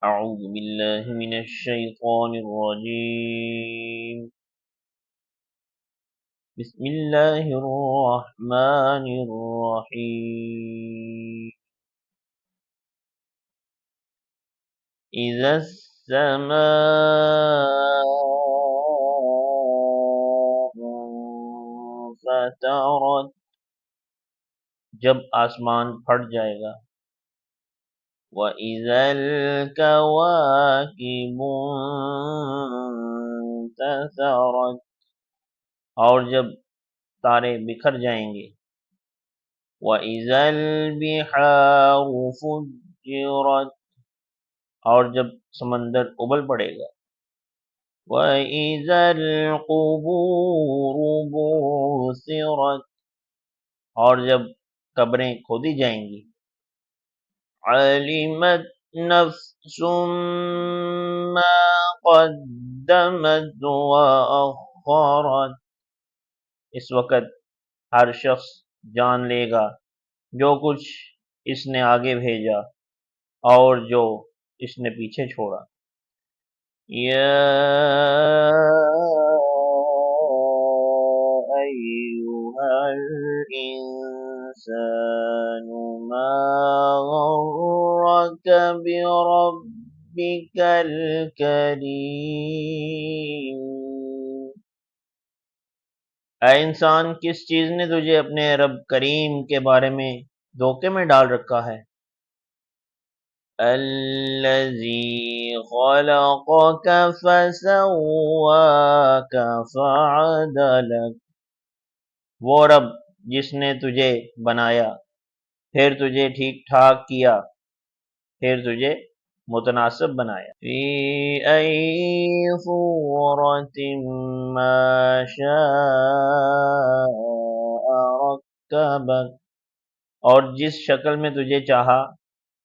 أعوذ بالله من الشيطان الرجيم. بسم الله الرحمن الرحيم. إذا السماء انفطرت، جب آسمان پھٹ جائے گا. وَإِذَا الْكَوَاكِبُ انتثرت، اور جب تارے بکھر جائیں گے. وَإِذَا الْبِحَارُ فُجِّرَتْ، اور جب سمندر ابل پڑے گا. وَإِذَا الْقُبُورُ بُعْثِرَتْ، اور جب قبریں کھودی جائیں گی. عَلِمَتْ نَفْسٌ مَّا قَدَّمَتْ وَأَخَّرَتْ، اس وقت ہر شخص جان لے گا جو کچھ اس نے آگے بھیجا اور جو اس نے پیچھے چھوڑا. یا ایھا الانسان ما غرک بربک الکریم، اے انسان کس چیز نے تجھے اپنے رب کریم کے بارے میں دھوکے میں ڈال رکھا ہے. الذی خلقک فسواک فعدلک، وہ رب جس نے تجھے بنایا پھر تجھے ٹھیک ٹھاک کیا، پھر تجھے متناسب بنایا. فی ای صورت ما شاء رکبک، اور جس شکل میں تجھے چاہا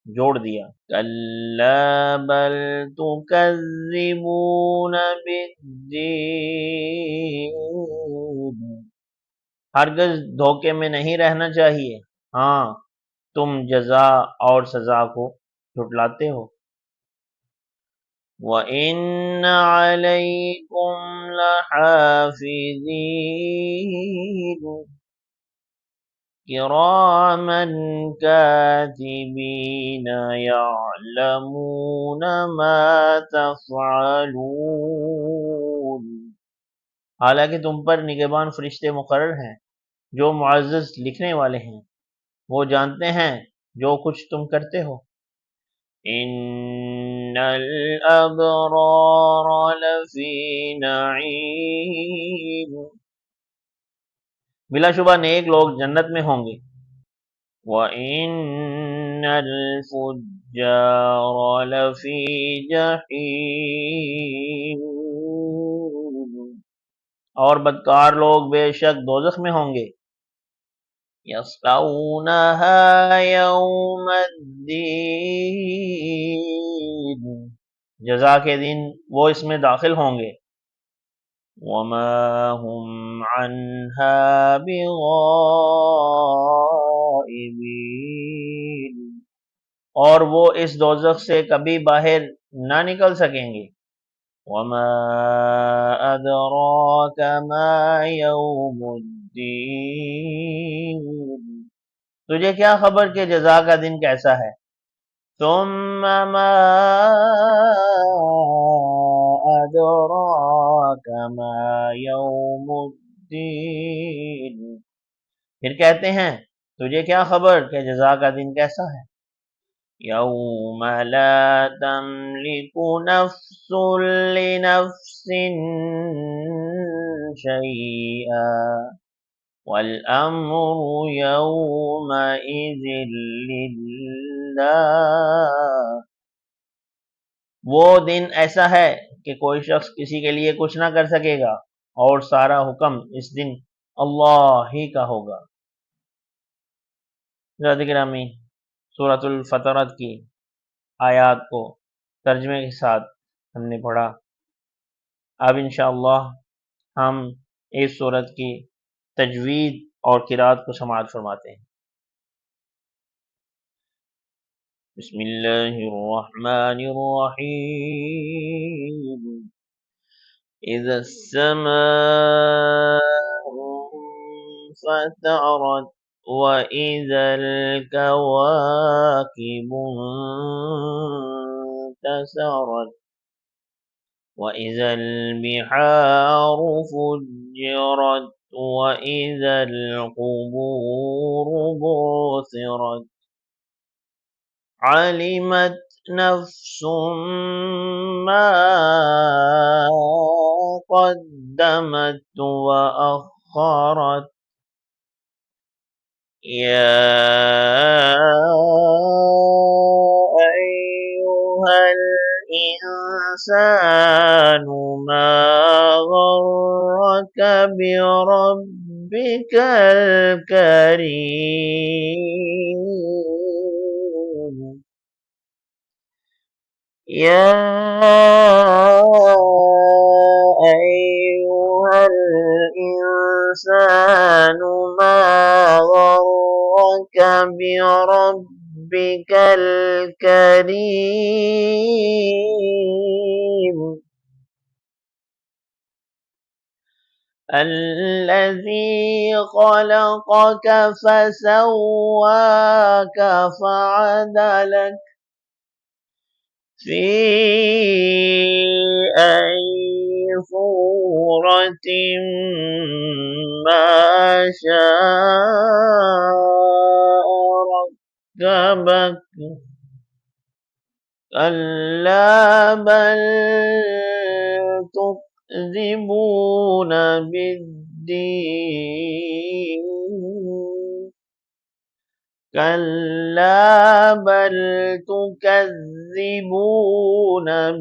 جوڑ دیا. کلا بل تکذبون بالدین، ہرگز دھوکے میں نہیں رہنا چاہیے، ہاں تم جزا اور سزا کو جھٹلاتے ہو. وَإِنَّ عَلَيْكُمْ لَحَافِظِينَ كِرَامًا كَاتِبِينَ يَعْلَمُونَ مَا تَفْعَلُونَ، حالانکہ تم پر نگہبان فرشتے مقرر ہیں جو معزز لکھنے والے ہیں، وہ جانتے ہیں جو کچھ تم کرتے ہو. ان الابرار لفی نعیم، بلا شبہ نیک لوگ جنت میں ہوں گے. وَإِنَّ الْفُجَّارَ لَفِي جَحِيمٍ، اور بدکار لوگ بے شک دوزخ میں ہوں گے. يَصْلَوْنَهَا يَوْمَ الدِّينِ، جزا کے دن وہ اس میں داخل ہوں گے. وَمَا هُمْ عَنْهَا بِغَائِبِينَ، اور وہ اس دوزخ سے کبھی باہر نہ نکل سکیں گے. وَمَا أَدْرَاكَ مَا يَوْمُ الدِّينِ، تجھے کیا خبر کہ جزا کا دن کیسا ہے. ثُمَّ مَا أَدْرَاكَ مَا يَوْمُ الدِّينِ، پھر کہتے ہیں تجھے کیا خبر کہ جزا کا دن کیسا ہے. یوم لا تملک نفس لنفس شیئا والامر یومئذ للہ، وہ دن ایسا ہے کہ کوئی شخص کسی کے لیے کچھ نہ کر سکے گا اور سارا حکم اس دن اللہ ہی کا ہوگا. حضرات گرامی، سورۃ الفطرت کی آیات کو ترجمے کے ساتھ ہم نے پڑھا. اب انشاءاللہ ہم اس سورت کی تجوید اور قرات کو سماعت فرماتے ہیں. بسم الله الرحمن الرحيم إذا السماء انفطرت وإذا الكواكب انتثرت وإذا البحار فجرت وإذا القبور بعثرت علمت نفس ما قدمت وأخرت يا أيها الإنسان ما غرك بربك الكريم يا أيها الإنسان ما غرك بربك الكريم الذي خلقك فسواك فعدلك في أي صورة ما شاء ركبك كلا بل تكذبون بالدين كلا بل تكذبون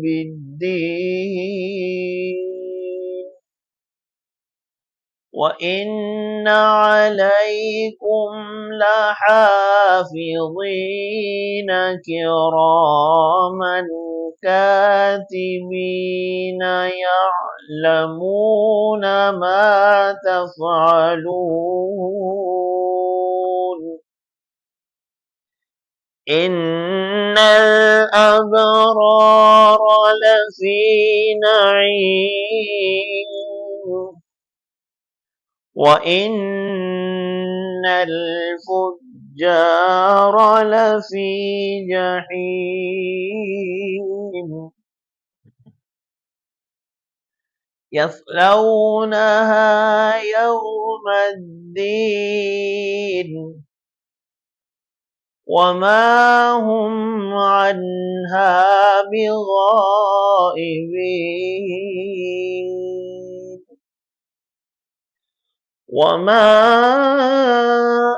بالدين وإن عليكم لحافظين كراما كاتبين يعلمون ما تفعلون إن الأبرار لفي نعيم وإن الفجار لفي جحيم يصلونها يوم الدين وما هم عنها بغائبين وما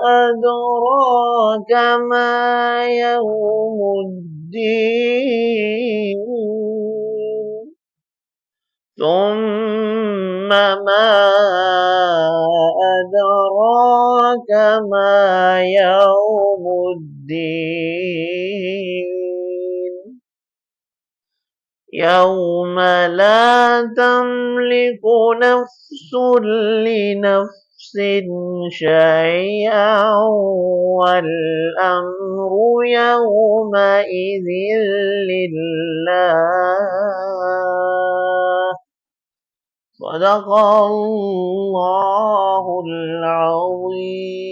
أدراك ما يوم الدين ثم ما أدراك ما يوم الدين يوم لا تملك نفس لنفس شيئا والأمر يومئذ لله صدق الله العظيم.